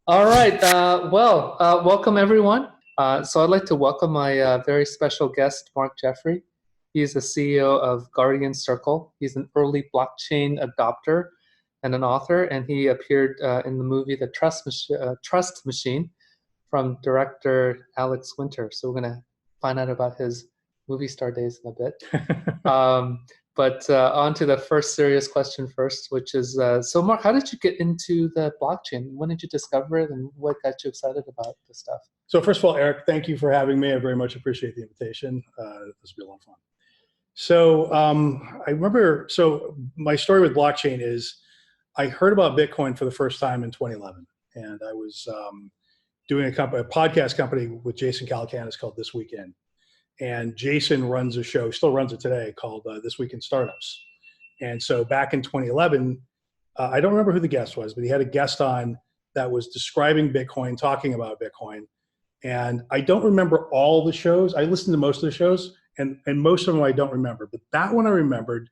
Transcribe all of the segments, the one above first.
All right. Welcome everyone. So I'd like to welcome my very special guest, Mark Jeffrey. He's the CEO of Guardian Circle. He's an early blockchain adopter and an author, and he appeared in the movie The Trust Machine from director Alex Winter. So we're going to find out about his movie star days in a bit. But on to the first serious question first, which is, so Mark, how did you get into the blockchain? When did you discover it, and what got you excited about this stuff? So first of all, Eric, thank you for having me. I very much appreciate the invitation. This will be a lot of fun. So I remember, my story with blockchain is I heard about Bitcoin for the first time in 2011. And I was doing a podcast company with Jason Calacanis called This Weekend. And Jason runs a show, still runs it today, called This Week in Startups. And so back in 2011, I don't remember who the guest was, but he had a guest on that was describing Bitcoin, talking about Bitcoin. And I don't remember all the shows. I listened to most of the shows, and most of them I don't remember. But that one I remembered.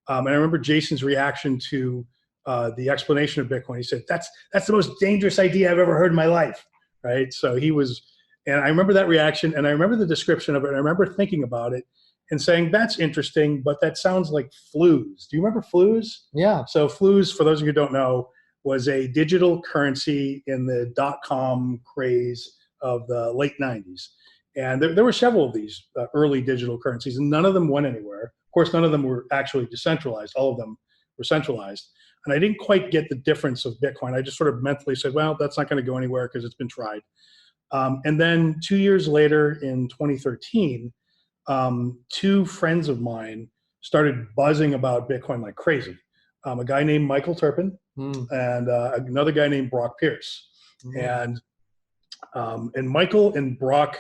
And I remember Jason's reaction to the explanation of Bitcoin. He said, that's the most dangerous idea I've ever heard in my life, right? So he was... And I remember that reaction, and I remember the description of it, and I remember thinking about it and saying, that's interesting, but that sounds like flues. Do you remember flues? Yeah. So flues, for those of you who don't know, was a digital currency in the dot-com craze of the late 90s. And there were several of these early digital currencies, and none of them went anywhere. Of course, none of them were actually decentralized. All of them were centralized. And I didn't quite get the difference of Bitcoin. I just sort of mentally said, well, that's not going to go anywhere because it's been tried. And then 2 years later, in 2013, two friends of mine started buzzing about Bitcoin like crazy. A guy named Michael Turpin and another guy named Brock Pierce. And Michael and Brock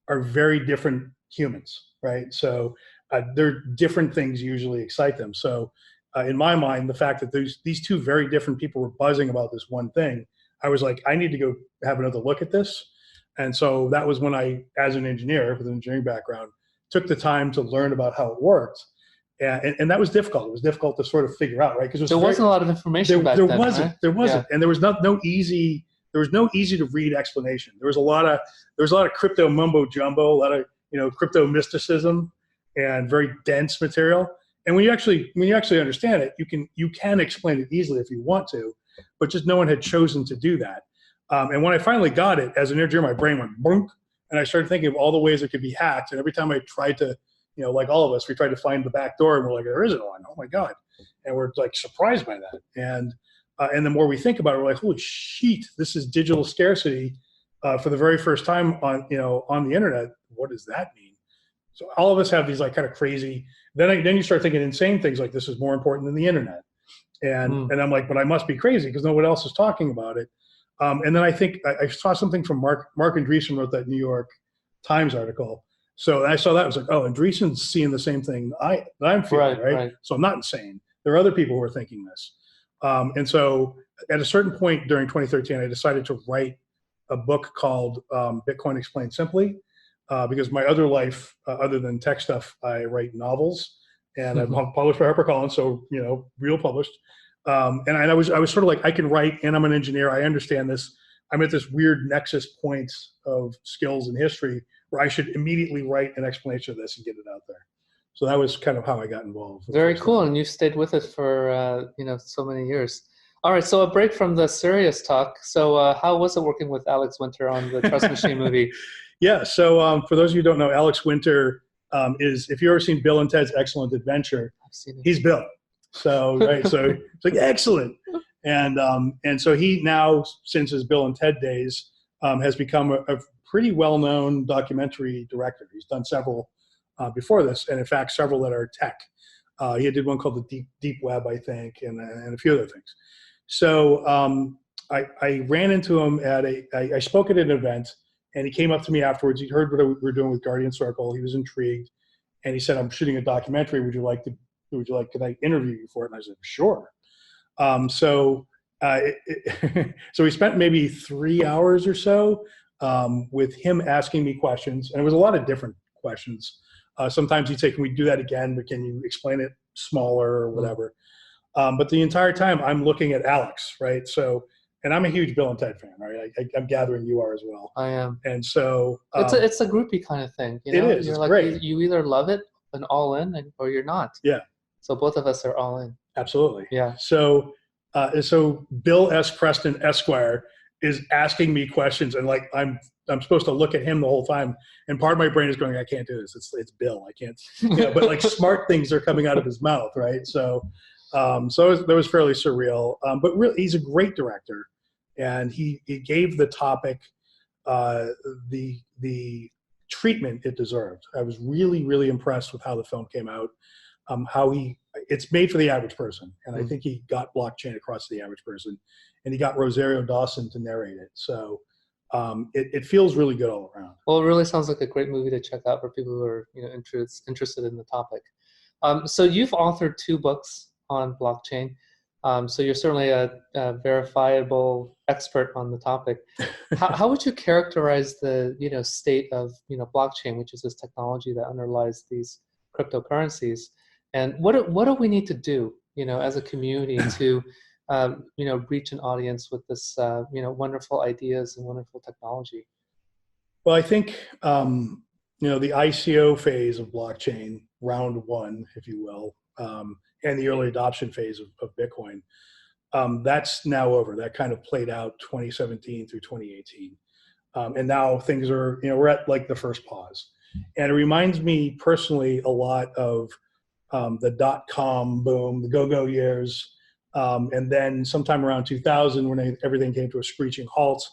are very different humans, right? So they're different things usually excite them. So in my mind, the fact that these two very different people were buzzing about this one thing, I was like, I need to go have another look at this. And so that was when I, as an engineer with an engineering background, took the time to learn about how it worked. And that was difficult. It was difficult to sort of figure out, right? Because there wasn't a lot of information back then, right? There wasn't. Yeah. And there was no easy to read explanation. There was a lot of crypto mumbo jumbo, a lot of crypto mysticism and very dense material. And when you actually understand it, you can explain it easily if you want to, but just no one had chosen to do that. And when I finally got it, as an engineer, my brain went boom, and I started thinking of all the ways it could be hacked. And every time I tried to, like all of us, we tried to find the back door, and we're like, there isn't one. Oh my God! And we're like surprised by that. And the more we think about it, we're like, holy shit, this is digital scarcity for the very first time on the internet. What does that mean? So all of us have these like kind of crazy. Then you start thinking insane things like this is more important than the internet. And I'm like, but I must be crazy because no one else is talking about it. And then I think I saw something from Mark Andreessen wrote that New York Times article. So I saw that. I was like, oh, Andreessen's seeing the same thing that I'm feeling, right? So I'm not insane. There are other people who are thinking this. And so at a certain point during 2013, I decided to write a book called Bitcoin Explained Simply, because my other life, other than tech stuff, I write novels, and I'm published by Harper Collins, so real published. And I was sort of like, I can write, and I'm an engineer. I understand this. I'm at this weird nexus point of skills and history where I should immediately write an explanation of this and get it out there. So that was kind of how I got involved. Very cool, and you stayed with us for so many years. All right, so a break from the serious talk. So how was it working with Alex Winter on the Trust Machine movie? Yeah, so for those of you who don't know, Alex Winter is, if you've ever seen Bill and Ted's Excellent Adventure, he's Bill. So it's like excellent, and so he now, since his Bill and Ted days, has become a pretty well-known documentary director. He's done several before this, and in fact several that are tech. He did one called the Deep Web, I think, and a few other things. So I ran into him at I spoke at an event, and he came up to me afterwards. He'd heard what we were doing with Guardian Circle. He was intrigued, and he said, "I'm shooting a documentary. Could I interview you for it?" And I said, sure. So we spent maybe 3 hours or so with him asking me questions. And it was a lot of different questions. Sometimes he'd say, can we do that again? But can you explain it smaller or whatever? But the entire time I'm looking at Alex, right? So and I'm a huge Bill and Ted fan, right? I'm gathering you are as well. I am. And so It's a groupie kind of thing, you know. It is. You're It's like great. you either love it and all in, or you're not. Yeah, So both of us are all in. absolutely. Yeah. So Bill S. Preston Esquire is asking me questions, and like I'm supposed to look at him the whole time, and part of my brain is going, I can't do this. It's Bill. I can't. But like smart things are coming out of his mouth, right? So that was fairly surreal. But really, he's a great director, and he gave the topic the treatment it deserved. I was really, really impressed with how the film came out. It's made for the average person, and I think he got blockchain across to the average person, and he got Rosario Dawson to narrate it. So it feels really good all around. Well, it really sounds like a great movie to check out for people who are interested in the topic. So you've authored 2 books on blockchain. So you're certainly a verifiable expert on the topic. How would you characterize the state of blockchain, which is this technology that underlies these cryptocurrencies, and what do we need to do as a community to reach an audience with this wonderful ideas and wonderful technology? Well, I think the ICO phase of blockchain, round 1, if you will, and the early adoption phase of Bitcoin, that's now over. That kind of played out 2017 through 2018. And now things are, we're at like the first pause. And it reminds me personally a lot of the .com boom, the go-go years. And then sometime around 2000 when everything came to a screeching halt,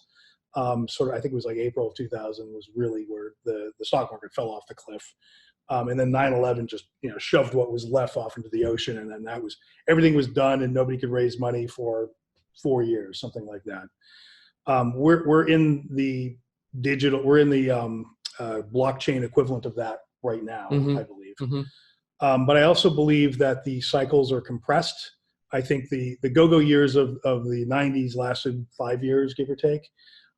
I think it was like April of 2000 was really where the stock market fell off the cliff. And then 9/11 just shoved what was left off into the ocean, and then everything was done, and nobody could raise money for 4 years, something like that. We're in the blockchain equivalent of that right now, I believe. But I also believe that the cycles are compressed. I think the go-go years of the 90s lasted 5 years, give or take,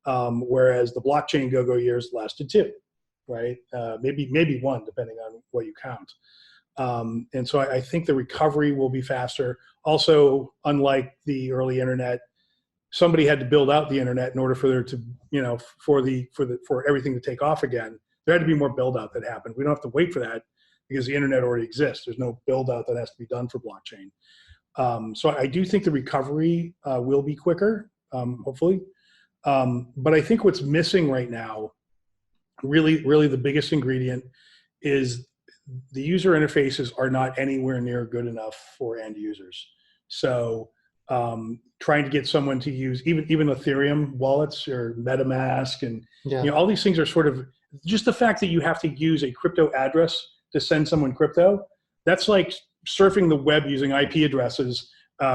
whereas the blockchain go-go years lasted 2. Right? Maybe 1, depending on what you count. And so I think the recovery will be faster. Also, unlike the early internet, somebody had to build out the internet in order for there to, for everything to take off again. There had to be more build out that happened. We don't have to wait for that because the internet already exists. There's no build out that has to be done for blockchain. So I do think the recovery will be quicker, hopefully. But I think what's missing right now, really the biggest ingredient, is the user interfaces are not anywhere near good enough for end users. So trying to get someone to use even Ethereum wallets or MetaMask and all these things are sort of just the fact that you have to use a crypto address to send someone crypto. That's like surfing the web using IP addresses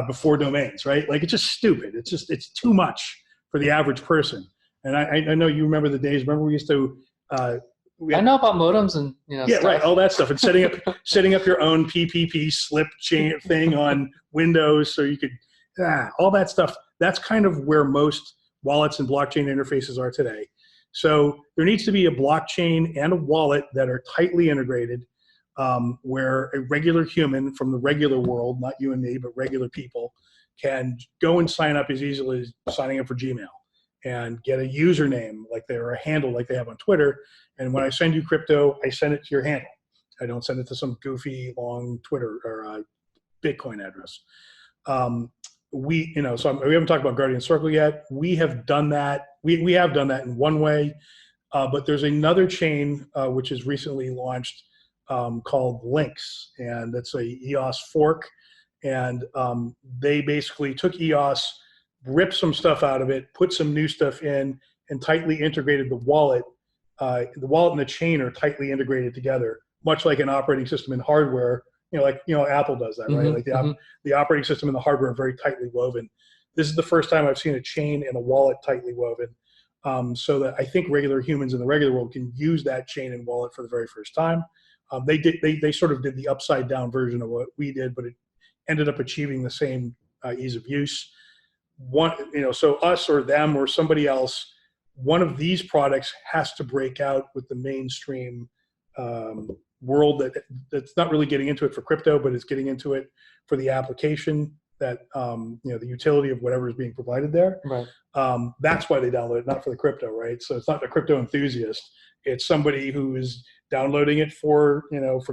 before domains, right? Like it's just stupid. It's too much for the average person. And I know you remember the days. Remember we used to. I know about modems and stuff. Right, all that stuff, and setting up your own PPP slip chain thing on Windows so you could all that stuff. That's kind of where most wallets and blockchain interfaces are today. So there needs to be a blockchain and a wallet that are tightly integrated, where a regular human from the regular world, not you and me, but regular people, can go and sign up as easily as signing up for Gmail and get a username or a handle like they have on Twitter. And when I send you crypto, I send it to your handle. I don't send it to some goofy long Twitter or Bitcoin address. So we haven't talked about Guardian Circle yet. We have done that. We have done that in one way, but there's another chain which is recently launched called Lynx, and that's a EOS fork. And they basically took EOS, ripped some stuff out of it, put some new stuff in, and tightly integrated the wallet. The wallet and the chain are tightly integrated together, much like an operating system and hardware. Apple does that, right? Like the operating system and the hardware are very tightly woven. This is the first time I've seen a chain and a wallet tightly woven, so that I think regular humans in the regular world can use that chain and wallet for the very first time. They sort of did the upside down version of what we did, but it ended up achieving the same ease of use. So us or them or somebody else, one of these products has to break out with the mainstream world that's not really getting into it for crypto, but it's getting into it for the application that the utility of whatever is being provided there. Right. That's why they download it, not for the crypto, right? So it's not a crypto enthusiast. It's somebody who is downloading it for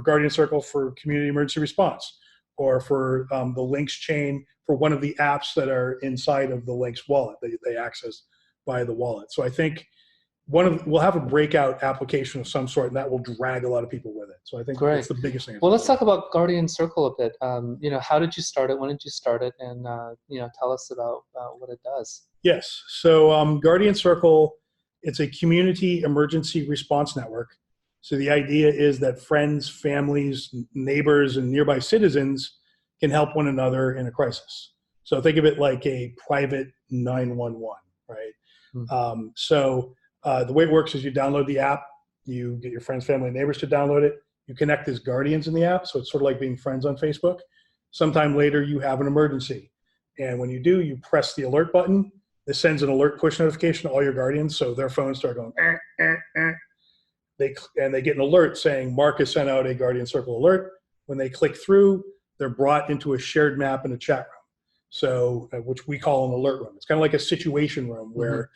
Guardian Circle for community emergency response, or for the Lynx chain for one of the apps that are inside of the Lynx wallet that they access via the wallet. So I think we'll have a breakout application of some sort, and that will drag a lot of people with it. So I think that's the biggest thing. Well, let's talk about Guardian Circle a bit. How did you start it? When did you start it? And tell us about what it does. Yes. So Guardian Circle, it's a community emergency response network. So the idea is that friends, families, neighbors, and nearby citizens can help one another in a crisis. So think of it like a private 911, right? Mm-hmm. The way it works is you download the app, you get your friends, family, and neighbors to download it. You connect as guardians in the app, so it's sort of like being friends on Facebook. Sometime later, you have an emergency. And when you do, you press the alert button. This sends an alert push notification to all your guardians, so their phones start going, They get an alert saying, Mark has sent out a Guardian Circle alert. When they click through, they're brought into a shared map in a chat room, so which we call an alert room. It's kind of like a situation room where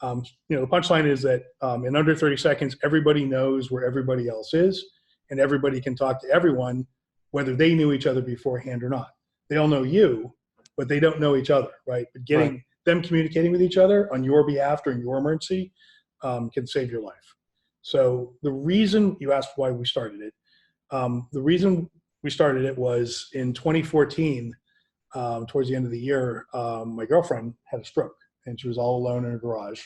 the punchline is that in under 30 seconds, everybody knows where everybody else is, and everybody can talk to everyone, whether they knew each other beforehand or not. They all know you, but they don't know each other, right? But getting them communicating with each other on your behalf during your emergency can save your life. So the reason you asked why we started it, the reason we started it was in 2014, towards the end of the year, my girlfriend had a stroke, and she was all alone in her garage.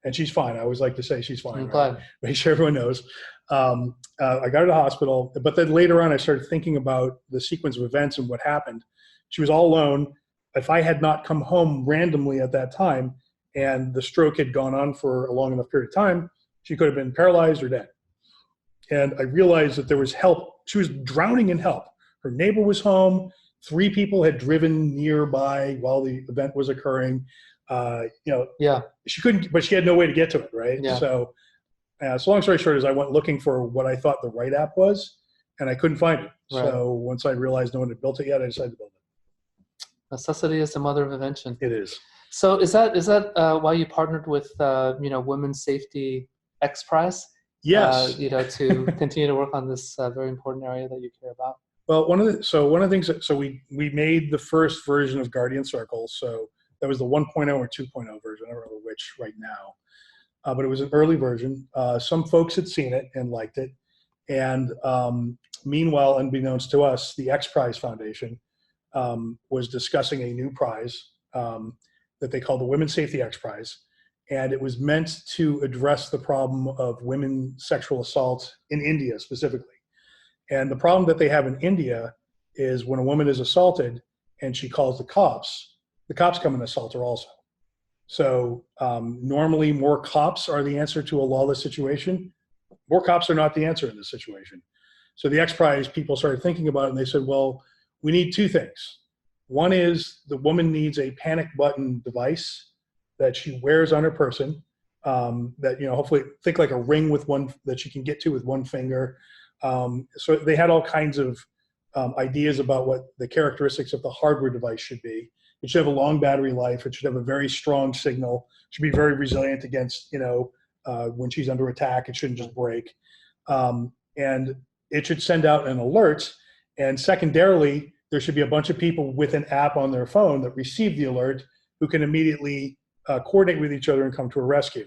And she's fine. I always like to say she's fine. Right? Make sure everyone knows. I got her to the hospital, but then later on I started thinking about the sequence of events and what happened. She was all alone. If I had not come home randomly at that time and the stroke had gone on for a long enough period of time, she could have been paralyzed or dead. And I realized that there was help. She was drowning in help. Her neighbor was home. 3 people had driven nearby while the event was occurring. She couldn't, but she had no way to get to it, right? Yeah. So long story short is I went looking for what I thought the right app was, and I couldn't find it. Right. So once I realized no one had built it yet, I decided to build it. Necessity is the mother of invention. It is. So is that why you partnered with Women's Safety XPRIZE? Yes. To continue to work on this very important area that you care about. Well, one of the things we made the first version of Guardian Circle. So that was the 1.0 or 2.0 version. I don't remember which right now, but it was an early version. Some folks had seen it and liked it, and meanwhile, unbeknownst to us, the XPRIZE Foundation was discussing a new prize that they call the Women's Safety XPRIZE, and it was meant to address the problem of women sexual assault in India specifically. And the problem that they have in India is when a woman is assaulted and she calls the cops come and assault her also. So normally more cops are the answer to a lawless situation. More cops are not the answer in this situation. So the XPRIZE people started thinking about it, and they said, well, we need 2 things. One is the woman needs a panic button device that she wears on her person that, hopefully think like a ring with one that she can get to with one finger. So they had all kinds of ideas about what the characteristics of the hardware device should be. It should have a long battery life. It should have a very strong signal. It should be very resilient against, when she's under attack. It shouldn't just break. And it should send out an alert. And secondarily, there should be a bunch of people with an app on their phone that receive the alert who can immediately coordinate with each other and come to a rescue.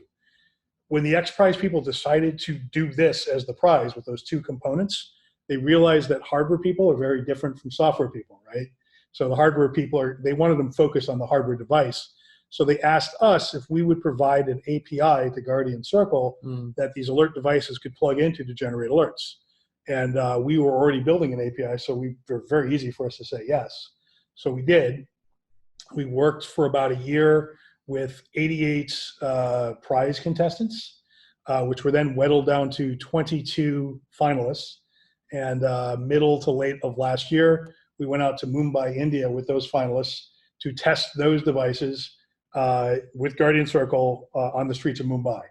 When the XPRIZE people decided to do this as the prize with those 2 components, they realized that hardware people are very different from software people, right? So the hardware people they wanted them focused on the hardware device. So they asked us if we would provide an API to Guardian Circle that these alert devices could plug into to generate alerts. And we were already building an API, so we were very easy for us to say yes. So we did. We worked for about a year with 88 prize contestants, which were then whittled down to 22 finalists. And middle to late of last year, we went out to Mumbai, India with those finalists to test those devices with Guardian Circle on the streets of Mumbai.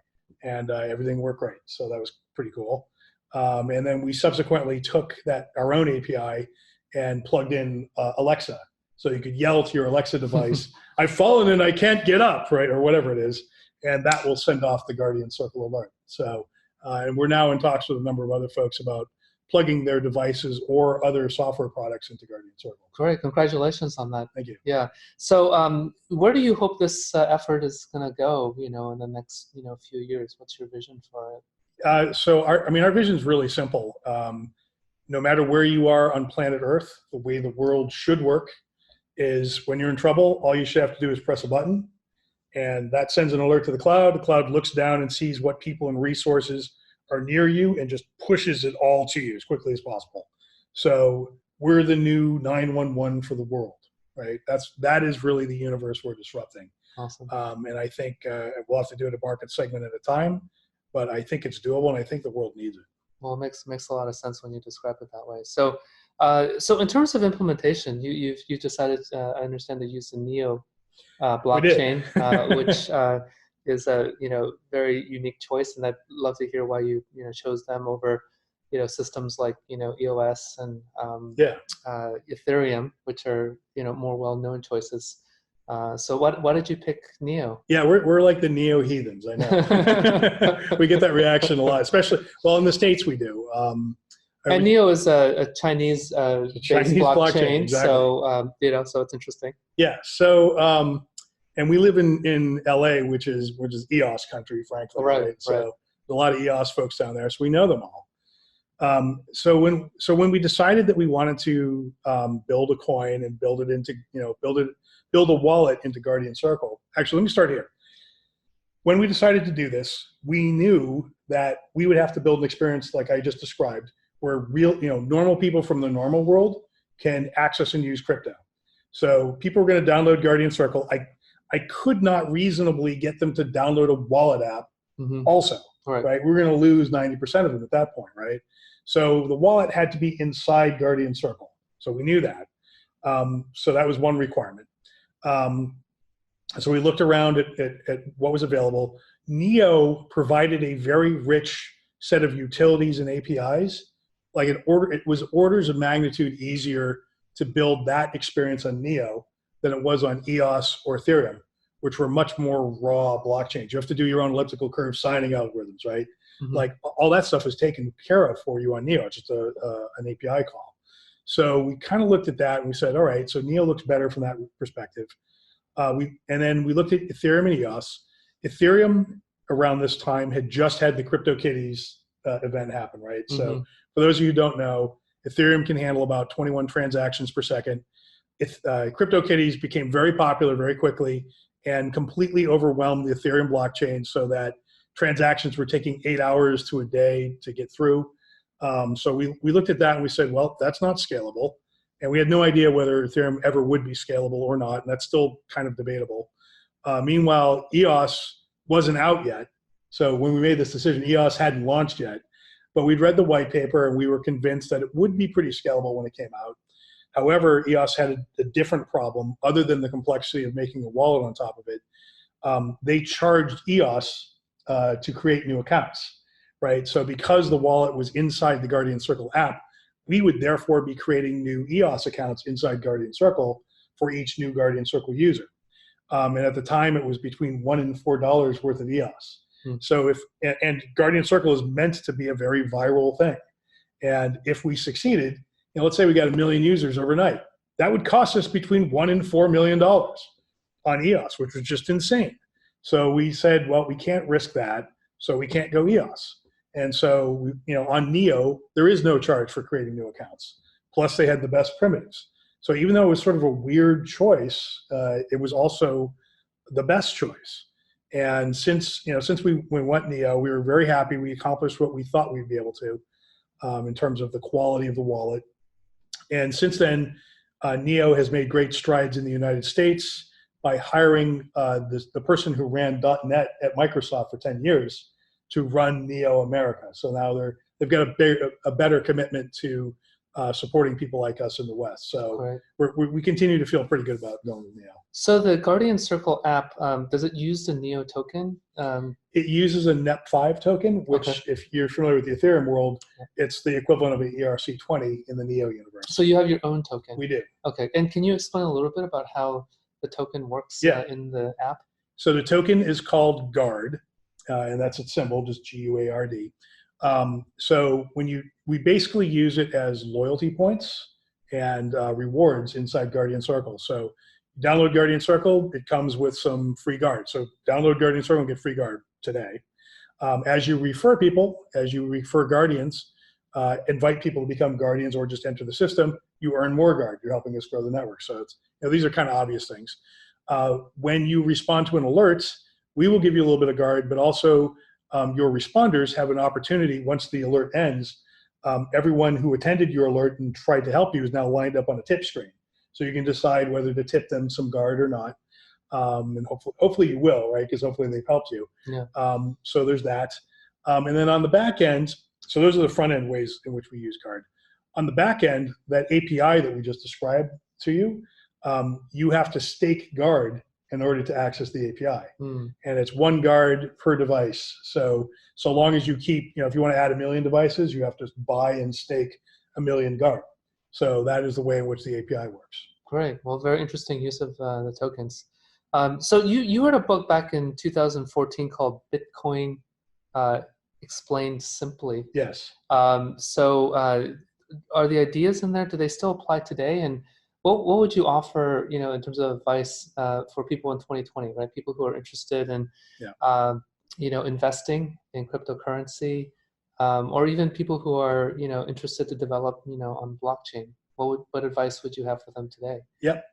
And everything worked great. So that was pretty cool. And then we subsequently took our own API and plugged in Alexa. So you could yell to your Alexa device, I've fallen and I can't get up, right? Or whatever it is. And that will send off the Guardian Circle alert. So, and we're now in talks with a number of other folks about plugging their devices or other software products into Guardian Circle. Great, congratulations on that. Thank you. Yeah. So, where do you hope this effort is going to go? In the next few years. What's your vision for it? So, our vision is really simple. No matter where you are on planet Earth, the way the world should work is when you're in trouble, all you should have to do is press a button, and that sends an alert to the cloud. The cloud looks down and sees what people and resources are near you and just pushes it all to you as quickly as possible. So we're the new 911 for the world, right? That is really the universe we're disrupting. Awesome. And I think we'll have to do it a market segment at a time, but I think it's doable, and I think the world needs it. Well, it makes a lot of sense when you describe it that way. So, so in terms of implementation, you decided, I understand, to use the NEO blockchain, which is a very unique choice, and I'd love to hear why you chose them over systems like EOS and Ethereum, which are more well-known choices. So why did you pick NEO? Yeah, we're like the NEO heathens. I know. We get that reaction a lot, especially in the States we do. And NEO is a Chinese based blockchain, exactly. So so it's interesting. Yeah. So and we live in LA, which is EOS country, frankly. Right. So a lot of EOS folks down there, so we know them all. So when we decided that we wanted to build a coin and build it into build a wallet into Guardian Circle. Actually, let me start here. When we decided to do this, we knew that we would have to build an experience like I just described, where real, normal people from the normal world can access and use crypto. So people were going to download Guardian Circle. I could not reasonably get them to download a wallet app also, right? We were going to lose 90% of them at that point, right? So the wallet had to be inside Guardian Circle. So we knew that. So that was one requirement. So we looked around at what was available. NEO provided a very rich set of utilities and APIs. Like it was orders of magnitude easier to build that experience on NEO than it was on EOS or Ethereum, which were much more raw blockchains. You have to do your own elliptical curve signing algorithms, right? Like all that stuff is taken care of for you on NEO. It's just an API call. So we kind of looked at that and we said, all right, so NEO looks better from that perspective. And then we looked at Ethereum and EOS. Ethereum around this time had just had the CryptoKitties event happen, right? So for those of you who don't know, Ethereum can handle about 21 transactions per second. CryptoKitties became very popular very quickly and completely overwhelmed the Ethereum blockchain, so that transactions were taking 8 hours to a day to get through. So we looked at that and we said, well, that's not scalable. And we had no idea whether Ethereum ever would be scalable or not, and that's still kind of debatable. Meanwhile, EOS wasn't out yet. So when we made this decision, EOS hadn't launched yet. But we'd read the white paper and we were convinced that it would be pretty scalable when it came out. However, EOS had a different problem other than the complexity of making a wallet on top of it. They charged EOS to create new accounts, right? So because the wallet was inside the Guardian Circle app, we would therefore be creating new EOS accounts inside Guardian Circle for each new Guardian Circle user. And at the time, it was between $1 and $4 worth of EOS. So and Guardian Circle is meant to be a very viral thing. And if we succeeded, let's say we got 1 million users overnight, that would cost us between $1 and $4 million on EOS, which was just insane. So we said, well, we can't risk that, so we can't go EOS. And so, on NEO, there is no charge for creating new accounts. Plus, they had the best primitives. So even though it was sort of a weird choice, it was also the best choice. And since we went NEO, we were very happy. We accomplished what we thought we'd be able to in terms of the quality of the wallet. And since then, NEO has made great strides in the United States by hiring the person who ran .NET at Microsoft for 10 years to run NEO America. So now they've got a better commitment to supporting people like us in the West. So Right. we continue to feel pretty good about going with NEO. So the Guardian Circle app, does it use the NEO token? It uses a NEP5 token, which, Okay. if you're familiar with the Ethereum world, it's the equivalent of an ERC20 in the NEO universe. So you have your own token? We do. Okay. And can you explain a little bit about how the token works in the app? So the token is called GUARD, and that's its symbol, just GUARD. So we basically use it as loyalty points and rewards inside Guardian Circle. So download Guardian Circle, it comes with some free GUARD. So download Guardian Circle and get free GUARD today. As you refer people, as you refer Guardians, invite people to become Guardians or just enter the system, you earn more GUARD. You're helping us grow the network. So it's, these are kind of obvious things. When you respond to an alert, we will give you a little bit of GUARD, but also your responders have an opportunity once the alert ends. Everyone who attended your alert and tried to help you is now lined up on a tip screen. So you can decide whether to tip them some GUARD or not. And hopefully you will, right? Because hopefully they've helped you. Yeah. So there's that. And then on the back end, so those are the front end ways in which we use GUARD. On the back end, that API that we just described to you, you have to stake GUARD in order to access the API. And it's 1 GUARD per device. So long as you keep, if you want to add 1 million devices, you have to buy and stake 1 million GUARD. So that is the way in which the API works. Great. Well, very interesting use of the tokens. So you wrote a book back in 2014 called Bitcoin Explained Simply. Yes. So are the ideas in there, do they still apply today? And what would you offer, in terms of advice for people in 2020, right? People who are interested in, investing in cryptocurrency, or even people who are, interested to develop, on blockchain. What advice would you have for them today? Yep,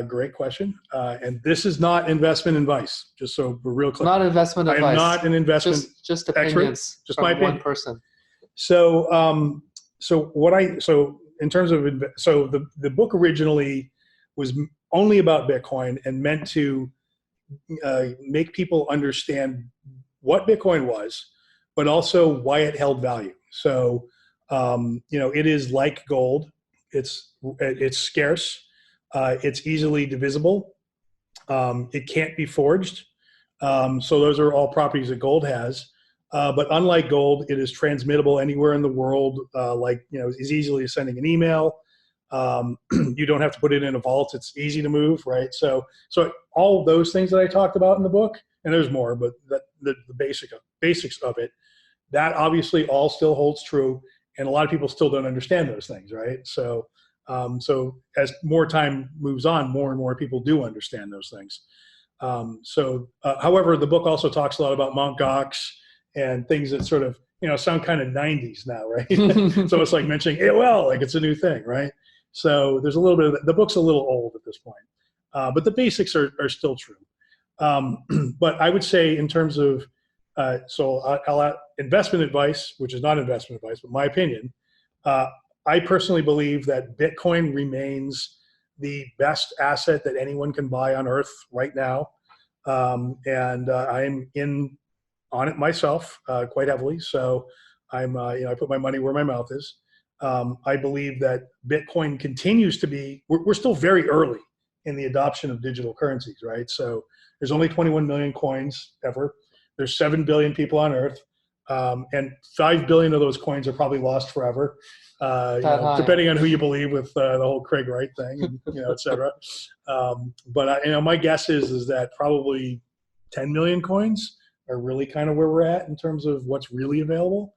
great question. And this is not investment advice, just so we're real clear. Not investment advice. I am not an investment just opinions expert, just from my opinion. one person. So in terms of, the book originally was only about Bitcoin and meant to make people understand what Bitcoin was, but also why it held value. So, it is like gold. It's scarce. It's easily divisible. It can't be forged. So those are all properties that gold has. But unlike gold, it is transmittable anywhere in the world. Is easily sending an email. You don't have to put it in a vault. It's easy to move, right? So all those things that I talked about in the book, and there's more, but the basics of it, that obviously all still holds true. And a lot of people still don't understand those things, right? So as more time moves on, more and more people do understand those things. However, the book also talks a lot about Mt. Gox and things that sort of, sound kind of 90s now, right? So it's like mentioning AOL, like it's a new thing, right? So there's a little bit of the book's a little old at this point, but the basics are still true. But I would say in terms of, I'll add investment advice, which is not investment advice, but my opinion. I personally believe that Bitcoin remains the best asset that anyone can buy on Earth right now, and I am in on it myself quite heavily. So I'm, I put my money where my mouth is. I believe that Bitcoin continues to be. We're still very early in the adoption of digital currencies, right? So there's only 21 million coins ever. There's 7 billion people on Earth, and 5 billion of those coins are probably lost forever, depending on who you believe with the whole Craig Wright thing, and, et cetera. But my guess is that probably 10 million coins are really kind of where we're at in terms of what's really available.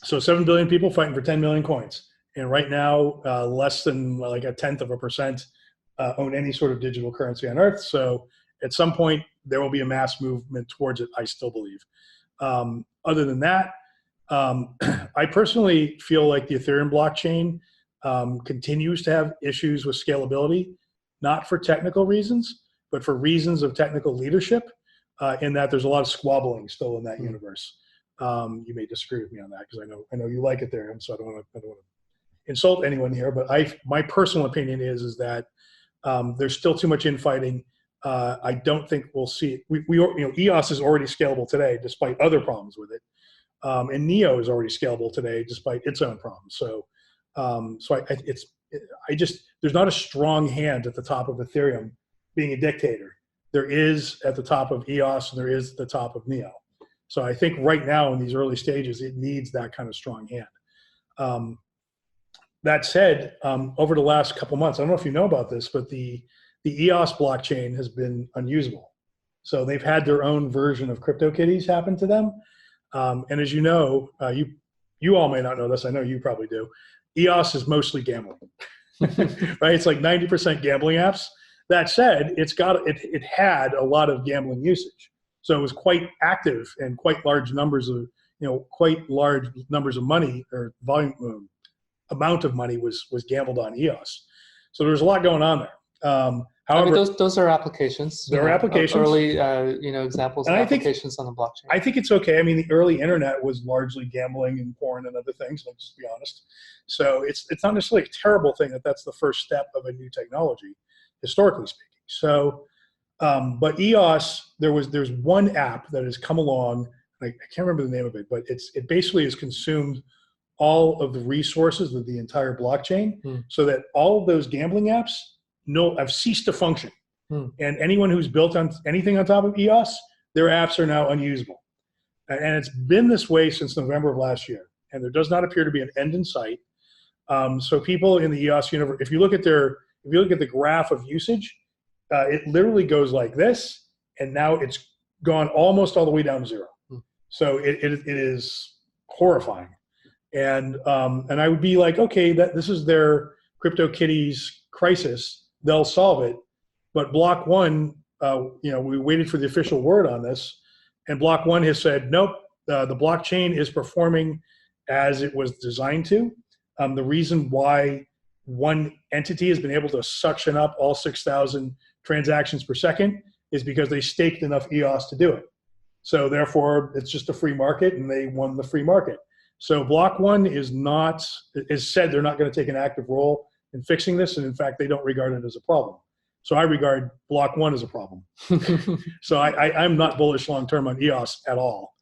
So 7 billion people fighting for 10 million coins, and right now less than like 0.1% own any sort of digital currency on Earth. So at some point, there will be a mass movement towards it, I still believe. Other than that, I personally feel like the Ethereum blockchain continues to have issues with scalability, not for technical reasons, but for reasons of technical leadership, in that there's a lot of squabbling still in that universe. You may disagree with me on that because I know you like Ethereum, so I don't want to insult anyone here, but my personal opinion is that there's still too much infighting. I don't think we'll see it. EOS is already scalable today, despite other problems with it, and NEO is already scalable today, despite its own problems. So There's not a strong hand at the top of Ethereum being a dictator. There is at the top of EOS, and there is at the top of NEO. So I think right now in these early stages, it needs that kind of strong hand. That said, over the last couple months, I don't know if you know about this, but the EOS blockchain has been unusable. So they've had their own version of CryptoKitties happen to them. And as you know, you all may not know this. I know you probably do. EOS is mostly gambling, right? It's like 90% gambling apps. That said, it had a lot of gambling usage. So it was quite active, and quite large numbers of money, or volume, amount of money was gambled on EOS. So there's a lot going on there. However, those are applications. There are applications. Early, examples of applications on the blockchain. I think it's okay. I mean, the early internet was largely gambling and porn and other things. Let's just be honest. So it's not necessarily a terrible thing that that's the first step of a new technology, historically speaking. So, but EOS, there's one app that has come along. I can't remember the name of it, but it basically has consumed all of the resources of the entire blockchain, so that all of those gambling apps have ceased to function. And anyone who's built on anything on top of EOS, their apps are now unusable. And it's been this way since November of last year. And there does not appear to be an end in sight. So people in the EOS universe, if you look at the graph of usage, it literally goes like this, and now it's gone almost all the way down to zero. So it is horrifying. And I would be like, okay, this is their CryptoKitties crisis. They'll solve it. But Block One, we waited for the official word on this, and Block One has said, nope, the blockchain is performing as it was designed to. The reason why one entity has been able to suction up all 6,000 transactions per second is because they staked enough EOS to do it. So therefore, it's just a free market, and they won the free market. So Block One is said they're not going to take an active role in fixing this, and in fact, they don't regard it as a problem. So I regard Block One as a problem. So I'm not bullish long-term on EOS at all.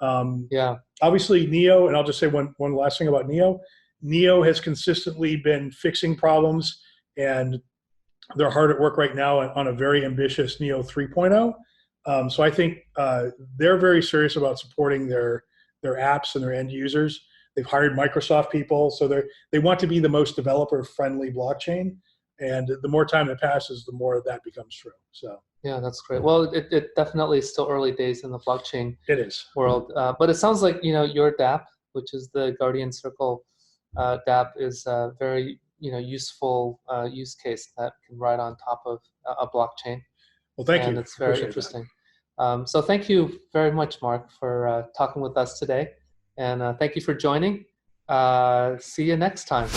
Obviously, NEO, and I'll just say one last thing about NEO. NEO has consistently been fixing problems, and they're hard at work right now on a very ambitious NEO 3.0. So I think they're very serious about supporting their apps and their end users. They've hired Microsoft people, so they want to be the most developer-friendly blockchain. And the more time that passes, the more that becomes true. So yeah, that's great. Well, it definitely is still early days in the blockchain world. But it sounds like your dApp, which is the Guardian Circle dApp, is a very useful use case that can ride on top of a blockchain. Well, thank you. And it's very interesting. So thank you very much, Mark, for talking with us today. And thank you for joining. See you next time.